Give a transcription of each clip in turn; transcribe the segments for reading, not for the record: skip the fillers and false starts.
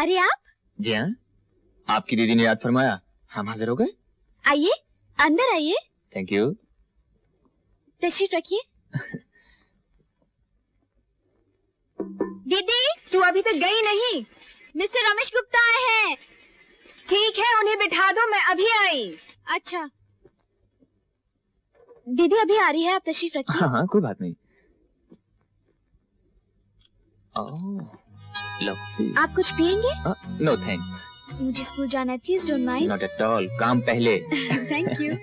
अरे आप? जी हाँ, आपकी दीदी ने याद फरमाया, हम हाजिर हो गए। आइए, अंदर आइए। Thank you. तशरीफ रखिए। दीदी, तू अभी तक गई नहीं? मिस्टर रमेश गुप्ता आए हैं। ठीक है, उन्हें बिठा दो, मैं अभी आई। अच्छा, दीदी अभी आ रही है, आप तशरीफ रखिए। हाँ हाँ, कोई बात नहीं। Oh, lovely. आप कुछ पियेंगे? No thanks. मुझे स्कूल जाना है, please don't mind. Not at all, काम पहले। Thank you.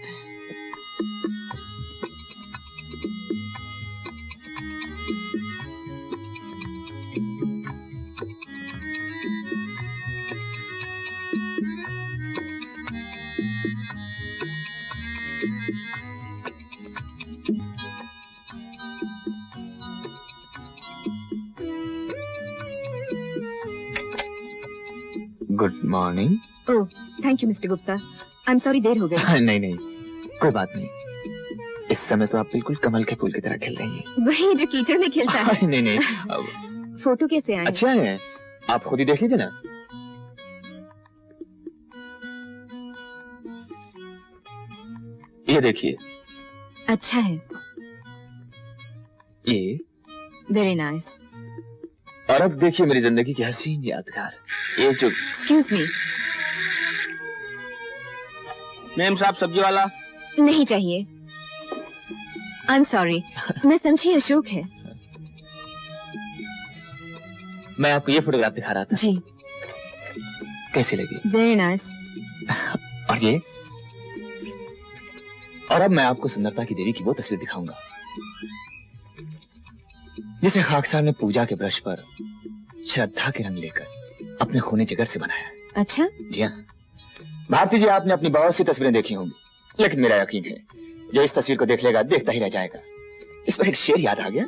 Good morning. Oh, thank you mister Gupta. I am sorry, देर हो गई। नहीं नहीं, कोई बात नहीं। इस समय तो आप बिल्कुल कमल के फूल की तरह खिल रही हैं। वही जो कीचड़ में खिलता है। नहीं नहीं, फोटो कैसे आए? अच्छे आए हैं, आप खुद ही देख लीजिए ना। ये देखिए। अच्छा है। ये वेरी नाइस। और अब देखिए मेरी जिंदगी की हसीन यादगार, ये जो। Excuse me. मेम साहब, सब्जी वाला। नहीं चाहिए। आई एम सॉरी, मैं समझी अशोक है। मैं आपको ये फोटोग्राफ दिखा रहा था। जी। कैसी लगी? Very nice. और ये? और अब मैं आपको सुंदरता की देवी की वो तस्वीर दिखाऊंगा जिसे खाकसार ने पूजा के ब्रश पर श्रद्धा के रंग लेकर अपने खूने जिगर से बनाया है। अच्छा? जी हाँ भारती जी, आपने अपनी बहुत सी तस्वीरें देखी होंगी, लेकिन मेरा यकीन है जो इस तस्वीर को देख लेगा देखता ही रह जाएगा। इस पर एक शेर याद आ गया।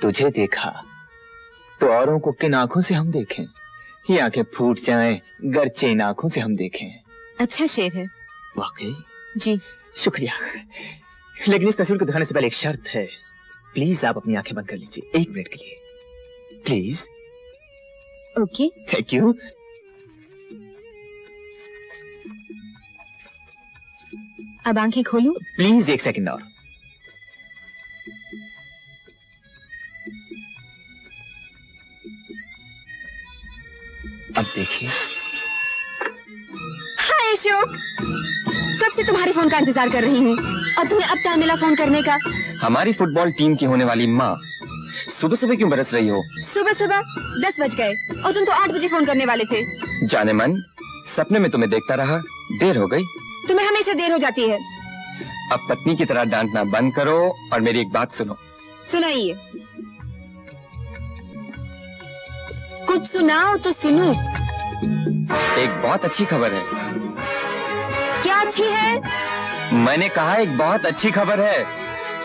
तुझे देखा तो औरों को किन आंखों से हम देखें, ये आंखें फूट जाएं गरचे इन आंखों से हम देखें। अच्छा शेर है। वाकई? जी। शुक्रिया, लेकिन इस तस्वीर को दिखाने से पहले एक शर्त है। प्लीज आप अपनी आंखें बंद कर लीजिए 1 मिनट के लिए, प्लीज। ओके। Thank you. अब आंखें खोलूं? प्लीज 1 सेकंड और। अब देखिए। हाय अशोक, कब से तुम्हारे फोन का इंतजार कर रही हूँ और तुम्हें अब टाइम मिला फोन करने का। हमारी फुटबॉल टीम की होने वाली माँ सुबह सुबह क्यों बरस रही हो? सुबह सुबह 10 बज गए और तुम तो 8 बजे फोन करने वाले थे। जाने मन, सपने में तुम्हें देखता रहा, देर हो गई। तुम्हें हमेशा देर हो जाती है। अब पत्नी की तरह डांटना बंद करो और मेरी एक बात सुनो। सुनाइए। कुछ सुनाओ तो सुनूं। एक बहुत अच्छी खबर है। क्या अच्छी है? मैंने कहा एक बहुत अच्छी खबर है,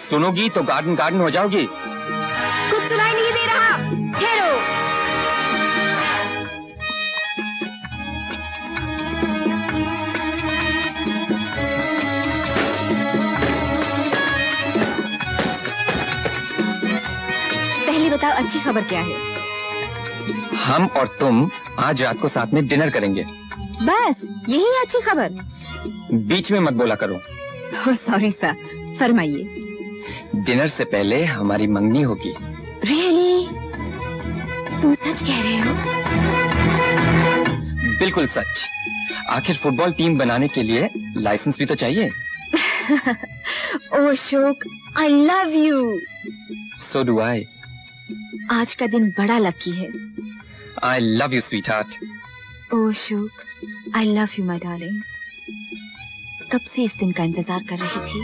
सुनोगी तो गार्डन गार्डन हो जाओगी। कुछ सुनाई नहीं दे रहा, ठहरो। पहले बताओ अच्छी खबर क्या है? हम और तुम आज रात को साथ में डिनर करेंगे। बस यही है अच्छी खबर? बीच में मत बोला करो। सॉरी सर, फरमाइए। डिनर से पहले हमारी मंगनी होगी। रियली? तुम सच कह रहे हो? बिल्कुल सच। आखिर फुटबॉल टीम बनाने के लिए लाइसेंस भी तो चाहिए। Oh Ashok, I love you. So do I. आज का दिन बड़ा लकी है। I love you sweetheart. Oh Ashok, I love you my darling. कब से इस दिन का इंतजार कर रही थी।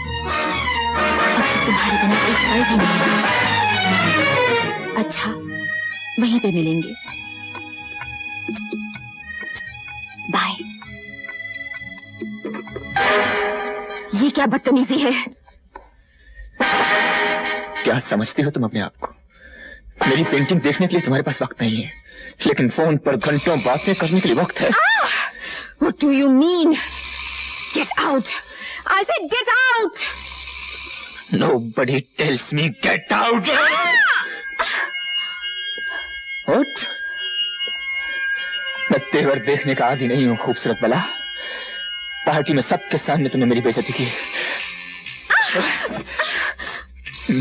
अब तो तुम्हारे बिना एक पल भी नहीं रह। अच्छा, वहीं पे मिलेंगे। बाय। ये क्या बदतमीजी है? क्या समझती हो तुम अपने आप को? मेरी पेंटिंग देखने के लिए तुम्हारे पास वक्त नहीं है, लेकिन फोन पर घंटों बातें करने के लिए वक्त है। What do you mean? Get out! I said get out! Nobody tells me get out. What? मैं तेवर देखने का आदी नहीं हूं खूबसूरत बला। पार्टी में सबके सामने तुमने मेरी बेइज्जती की।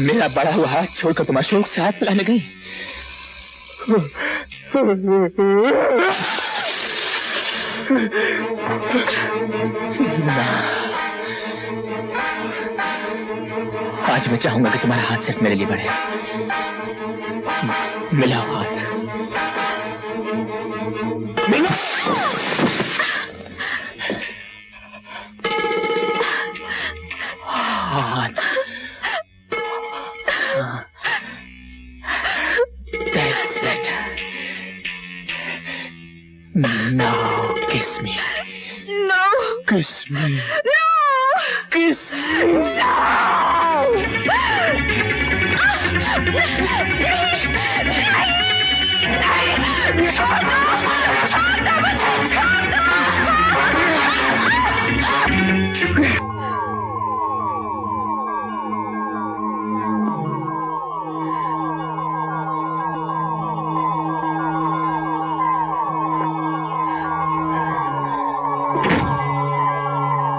मेरा बड़ा हुआ हाथ छोड़कर तुम अशोक से हाथ मिलाने गई। आज मैं चाहूंगा कि तुम्हारा हाथ सिर्फ मेरे लिए बढ़े। मिलाओ हाथ, मिलाओ। हाथ। That's better. Now kiss me. No. Kiss me. No. Kiss me.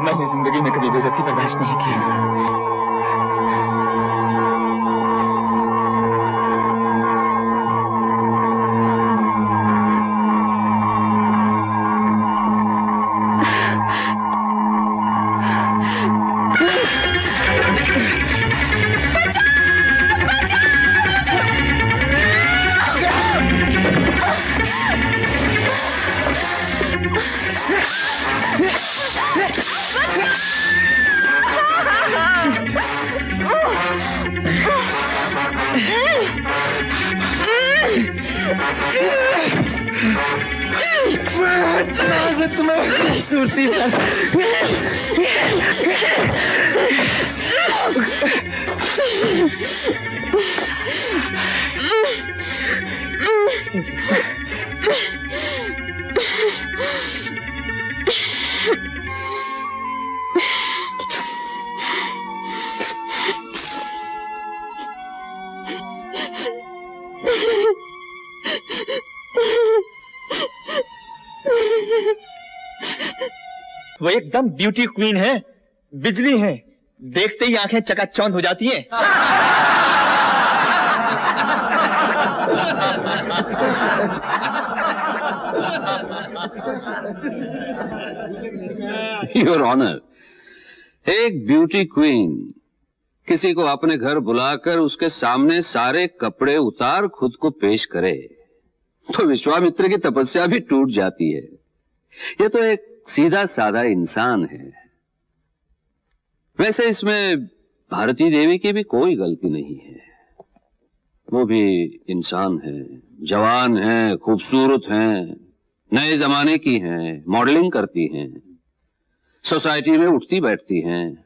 मैंने जिंदगी में कभी बेइज्जती बर्दाश्त नहीं की। तुम्हें खूबसूरती वो एकदम ब्यूटी क्वीन है, बिजली है, देखते ही आंखें चकाचौंध हो जाती हैं। योर ऑनर, एक ब्यूटी क्वीन किसी को अपने घर बुलाकर उसके सामने सारे कपड़े उतार खुद को पेश करे तो विश्वामित्र की तपस्या भी टूट जाती है। यह तो एक सीधा साधा इंसान है। वैसे इसमें भारती देवी की भी कोई गलती नहीं है। वो भी इंसान है, जवान है, खूबसूरत है, नए जमाने की हैं, मॉडलिंग करती हैं, सोसाइटी में उठती बैठती हैं।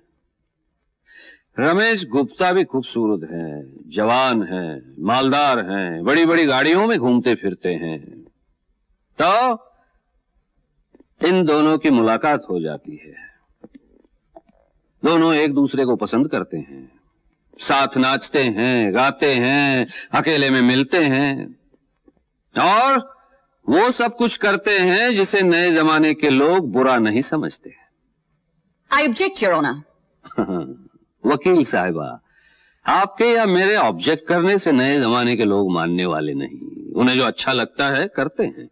रमेश गुप्ता भी खूबसूरत है, जवान है, मालदार हैं, बड़ी बड़ी गाड़ियों में घूमते फिरते हैं। तो इन दोनों की मुलाकात हो जाती है। दोनों एक दूसरे को पसंद करते हैं, साथ नाचते हैं, गाते हैं, अकेले में मिलते हैं और वो सब कुछ करते हैं जिसे नए जमाने के लोग बुरा नहीं समझते। I object your honour. वकील साहिबा, आपके या मेरे ऑब्जेक्ट करने से नए जमाने के लोग मानने वाले नहीं। उन्हें जो अच्छा लगता है करते हैं।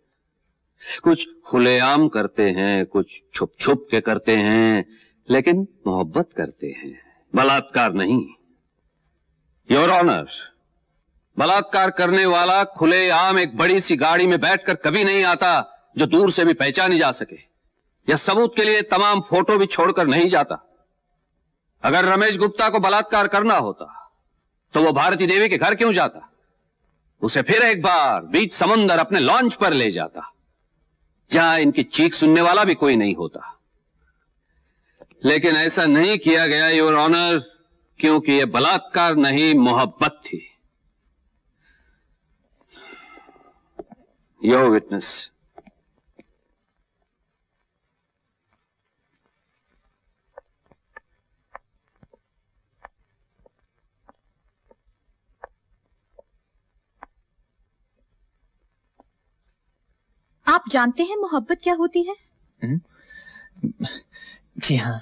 कुछ खुलेआम करते हैं, कुछ छुप छुप के करते हैं, लेकिन मोहब्बत करते हैं, बलात्कार नहीं। योर ऑनर, बलात्कार करने वाला खुलेआम एक बड़ी सी गाड़ी में बैठकर कभी नहीं आता जो दूर से भी पहचानी जा सके, या सबूत के लिए तमाम फोटो भी छोड़कर नहीं जाता। अगर रमेश गुप्ता को बलात्कार करना होता तो वो भारती देवी के घर क्यों जाता? उसे फिर एक बार बीच समुंदर अपने लॉन्च पर ले जाता, जहां इनकी चीख सुनने वाला भी कोई नहीं होता। लेकिन ऐसा नहीं किया गया योर ऑनर, क्योंकि यह बलात्कार नहीं, मोहब्बत थी। Your witness. आप जानते हैं मोहब्बत क्या होती है? जी हाँ।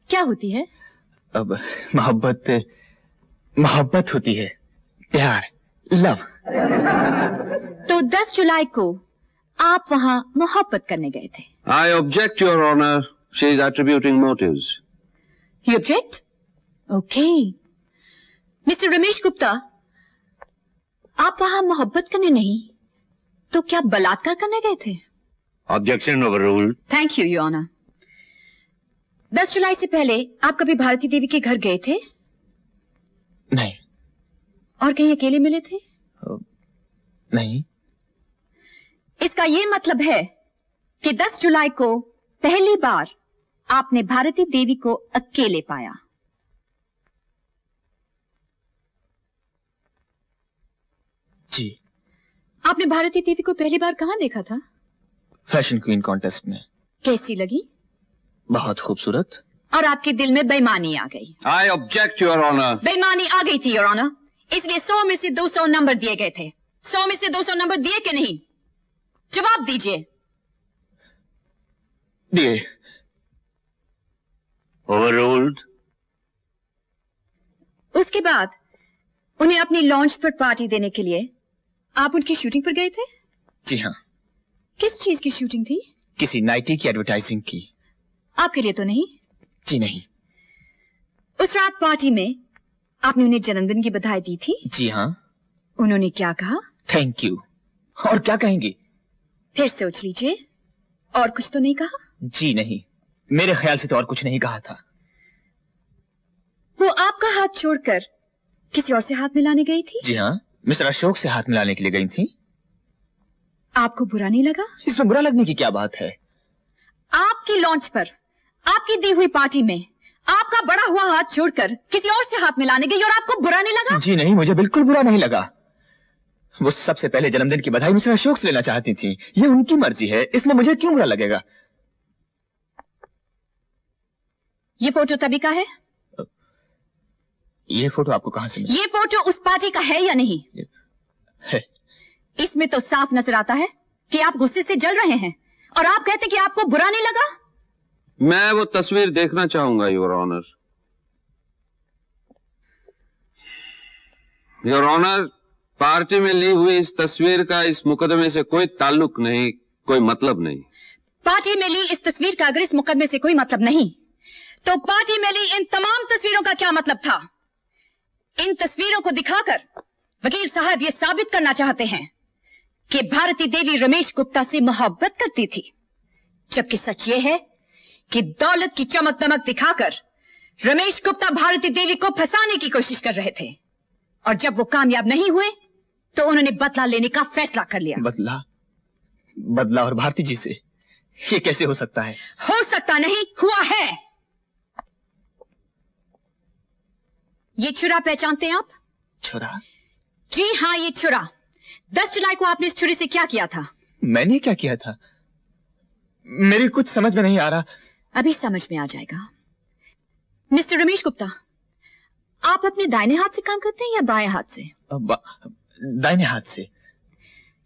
क्या होती है? अब मोहब्बत होती है, प्यार, लव। तो 10 जुलाई को आप वहां मोहब्बत करने गए थे। I object, Your Honor. She is attributing motives. You object? Okay. Mister Ramesh Gupta, आप वहां मोहब्बत करने नहीं तो क्या बलात्कार करने गए थे? Objection overruled. Thank you, your honour. 10 जुलाई से पहले आप कभी भारती देवी के घर गए थे? नहीं। और कहीं अकेले मिले थे? नहीं। इसका ये मतलब है कि 10 जुलाई को पहली बार आपने भारती देवी को अकेले पाया। जी। आपने भारती देवी को पहली बार कहां देखा था? फैशन क्वीन कॉन्टेस्ट में। कैसी लगी? बहुत खूबसूरत। और आपके दिल में बेईमानी आ गई? I object, Your Honor. बेईमानी आ गई थी, योर ऑनर। इसलिए 100 में से 200 नंबर दिए गए थे। 100 में से 200 नंबर दिए कि नहीं? जवाब दीजिए। दिए। Overruled. उसके बाद उन्हें अपनी लॉन्च पर पार्टी देने के लिए आप उनकी शूटिंग पर गए थे? जी हाँ। किस चीज की शूटिंग थी? किसी नाइटी की एडवर्टाइजिंग की। आपके लिए तो नहीं? जी नहीं। उस रात पार्टी में आपने उन्हें जन्मदिन की बधाई दी थी? जी हाँ। उन्होंने क्या कहा? Thank you. और क्या कहेंगी? फिर सोच लीजिए। और कुछ तो नहीं कहा? जी नहीं, मेरे ख्याल से तो और कुछ नहीं कहा था। वो आपका हाथ छोड़कर किसी और से हाथ मिलाने गई थी? जी हाँ, मिस्टर अशोक से हाथ मिलाने के लिए गई थी। आपको बुरा नहीं लगा? इसमें बुरा लगने की क्या बात है? आपकी लॉन्च पर आपकी दी हुई पार्टी में आपका बड़ा हुआ हाथ छोड़कर किसी और से हाथ मिलाने गई और आपको बुरा नहीं लगा? जी नहीं, मुझे बिल्कुल बुरा नहीं लगा। वो सबसे पहले जन्मदिन की बधाई मिस्टर अशोक से लेना चाहती थी। ये उनकी मर्जी है, इसमें मुझे क्यों बुरा लगेगा? ये फोटो तभी का है? ये फोटो आपको कहां से मिला? ये फोटो उस पार्टी का है या नहीं? है। इसमें तो साफ नजर आता है कि आप गुस्से से जल रहे हैं और आप कहते कि आपको बुरा नहीं लगा। मैं वो तस्वीर देखना चाहूंगा, your honour. Your honour, party में ली हुई इस तस्वीर का इस मुकदमे से कोई ताल्लुक नहीं, कोई मतलब नहीं। पार्टी में ली इस तस्वीर का अगर इस मुकदमे से कोई मतलब नहीं, तो पार्टी में ली इन तमाम तस्वीरों का क्या मतलब था? इन तस्वीरों को दिखाकर वकील साहब ये साबित करना चाहते हैं कि भारती देवी रमेश गुप्ता से मोहब्बत करती थी, जबकि सच ये है कि दौलत की चमक दमक दिखाकर रमेश गुप्ता भारती देवी को फंसाने की कोशिश कर रहे थे, और जब वो कामयाब नहीं हुए तो उन्होंने बदला लेने का फैसला कर लिया। बदला और भारती जी से? ये कैसे हो सकता है? हो सकता नहीं, हुआ है। ये छुरा पहचानते हैं आप? छुरा? जी हाँ, ये छुरा। 10 जुलाई को आपने इस छुरी से क्या किया था? मैंने क्या किया था? मेरी कुछ समझ में नहीं आ रहा। अभी समझ में आ जाएगा। मिस्टर रमेश गुप्ता, आप अपने दाहिने हाथ से काम करते हैं या बाएं हाथ से? दाहिने हाथ से।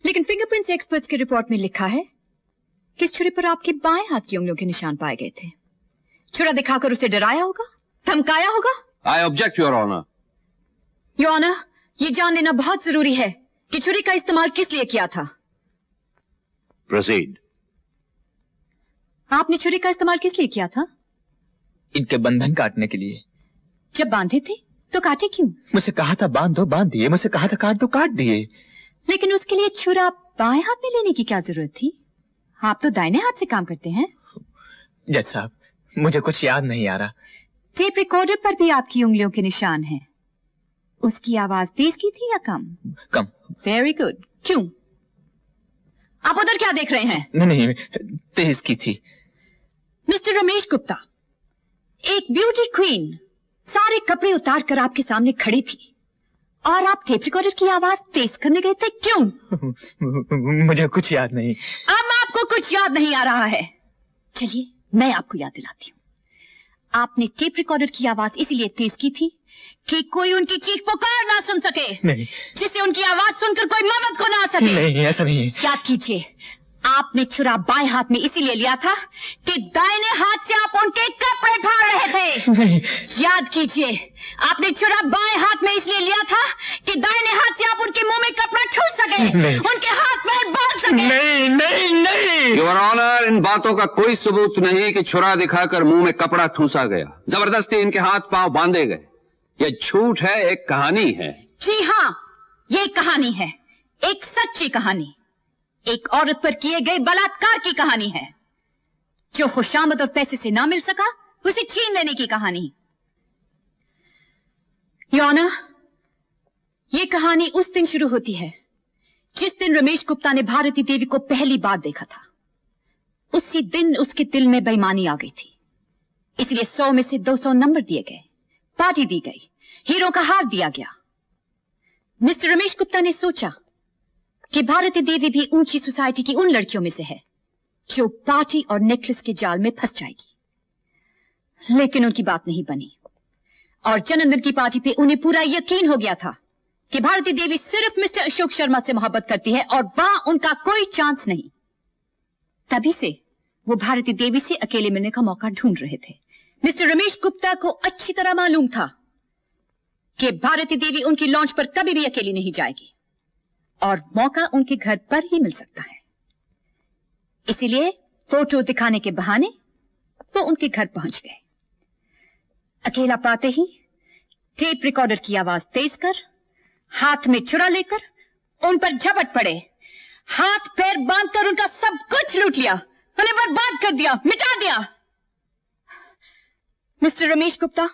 लेकिन फिंगरप्रिंट्स एक्सपर्ट्स की रिपोर्ट में लिखा है कि इस छुरी पर आपके बाएं हाथ की उंगलियों के निशान पाए गए थे। छुरा दिखाकर उसे डराया होगा, धमकाया होगा। I object, Your Honor. Your honour, ये जान लेना बहुत जरूरी है कि छुरी का इस्तेमाल किस लिए किया था। Proceed. आपने छुरी का इस्तेमाल किस लिए किया था? इनके बंधन काटने के लिए। जब बांधे थे तो काटे क्यों? मुझसे कहा था बांध दो, बांध दिए। मुझसे कहा था काट दो, काट दिए। लेकिन उसके लिए छुरा बाएं हाथ में लेने की क्या जरूरत थी? आप तो दाहिने हाथ से काम करते हैं। जज साहब, मुझे कुछ याद नहीं आ रहा। टेप रिकॉर्डर पर भी आपकी उंगलियों के निशान हैं। उसकी आवाज तेज की थी या कम? कम। Very good. क्यों? आप उधर क्या देख रहे हैं? नहीं, तेज की थी। मिस्टर रमेश गुप्ता, एक ब्यूटी क्वीन सारे कपड़े उतार कर आपके सामने खड़ी थी और आप टेप रिकॉर्डर की आवाज तेज करने गए थे। क्यों? मुझे कुछ याद नहीं। अब आपको कुछ याद नहीं आ रहा है। चलिए मैं आपको याद दिलाती हूँ। आपने टेप रिकॉर्डर की आवाज इसीलिए तेज की थी कि कोई उनकी चीख पुकार ना सुन सके, नहीं। जिससे उनकी आवाज सुनकर कोई मदद को ना आ सके। नहीं, ऐसा नहीं है। याद कीजिए, आपने छुरा बाएं हाथ में इसीलिए लिया था कि दाहिने हाथ से आप उनके कपड़े फाड़ रहे थे। नहीं। याद कीजिए, आपने छुरा बाएं हाथ में इसलिए लिया था कि दाहिने हाथ से आप उनके मुंह में कपड़ा ठूस सके, उनके हाथ पैर बांध सके। नहीं नहीं नहीं। योर ऑनर, इन बातों का कोई सबूत नहीं कि छुरा दिखाकर मुंह में कपड़ा ठूसा गया, जबरदस्ती इनके हाथ पांव बांधे गए। यह झूठ है, एक कहानी है। जी हाँ, ये कहानी है, एक सच्ची कहानी, एक औरत पर किए गए बलात्कार की कहानी है। जो खुशामद और पैसे से ना मिल सका, उसे छीन लेने की कहानी। योर ऑनर, ये कहानी उस दिन शुरू होती है जिस दिन रमेश गुप्ता ने भारती देवी को पहली बार देखा था। उसी दिन उसके दिल में बेईमानी आ गई थी, इसलिए 100 में से 200 नंबर दिए गए, पार्टी दी गई, हीरो का हार दिया गया। मिस्टर रमेश गुप्ता ने सोचा कि भारती देवी भी ऊंची सोसाइटी की उन लड़कियों में से है जो पार्टी और नेकलेस के जाल में फंस जाएगी। लेकिन उनकी बात नहीं बनी और जन्मदिन की पार्टी पे उन्हें पूरा यकीन हो गया था कि भारती देवी सिर्फ मिस्टर अशोक शर्मा से मोहब्बत करती है और वहां उनका कोई चांस नहीं। तभी से वो भारती देवी से अकेले मिलने का मौका ढूंढ रहे थे। मिस्टर रमेश गुप्ता को अच्छी तरह मालूम था कि भारती देवी उनकी लॉन्च पर कभी भी अकेली नहीं जाएगी और मौका उनके घर पर ही मिल सकता है। इसीलिए फोटो दिखाने के बहाने वो उनके घर पहुंच गए। अकेला पाते ही टेप रिकॉर्डर की आवाज तेज कर, हाथ में छुरा लेकर उन पर झपट पड़े, हाथ पैर बांधकर उनका सब कुछ लूट लिया, उन्हें बर्बाद कर दिया, मिटा दिया। मिस्टर रमेश गुप्ता,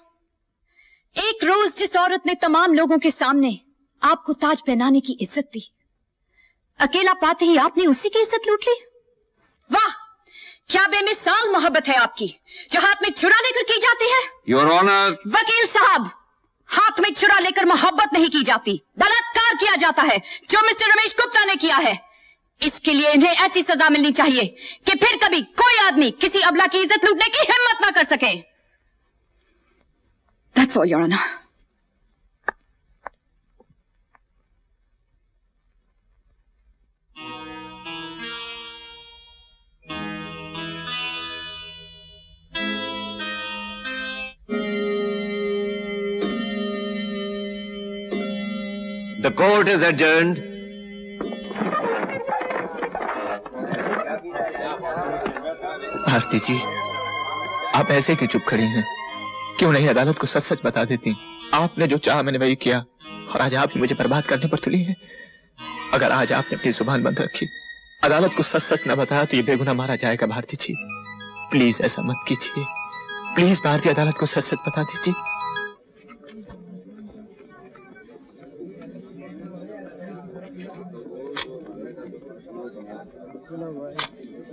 एक रोज जिस औरत ने तमाम लोगों के सामने आपको ताज पहनाने की इज्जत दी, अकेला पाते ही आपने उसी की इज्जत लूट ली। वाह, क्या बेमिसाल मोहब्बत है आपकी, जो हाथ में छुरा लेकर की जाती है। Your honour. वकील साहब, हाथ में छुरा लेकर मोहब्बत नहीं की जाती, बलात्कार किया जाता है, जो मिस्टर रमेश गुप्ता ने किया है। इसके लिए इन्हें ऐसी सजा मिलनी चाहिए कि फिर कभी कोई आदमी किसी अबला की इज्जत लूटने की हिम्मत ना कर सके। That's all, Your Honor. The court is adjourned. Bharti जी, आप ऐसे क्यों चुप खड़ी हैं? क्यों नहीं अदालत को सच सच बता देती? आपने जो चाहा मैंने वही किया और आज आप ही मुझे बर्बाद करने पर तुली हैं। अगर आज आपने अपनी जुबान बंद रखी, अदालत को सच सच न बताया तो ये बेगुनाह मारा जाएगा। भारती जी, प्लीज ऐसा मत कीजिए। प्लीज भारतीय अदालत को सच सच बता दीजिए।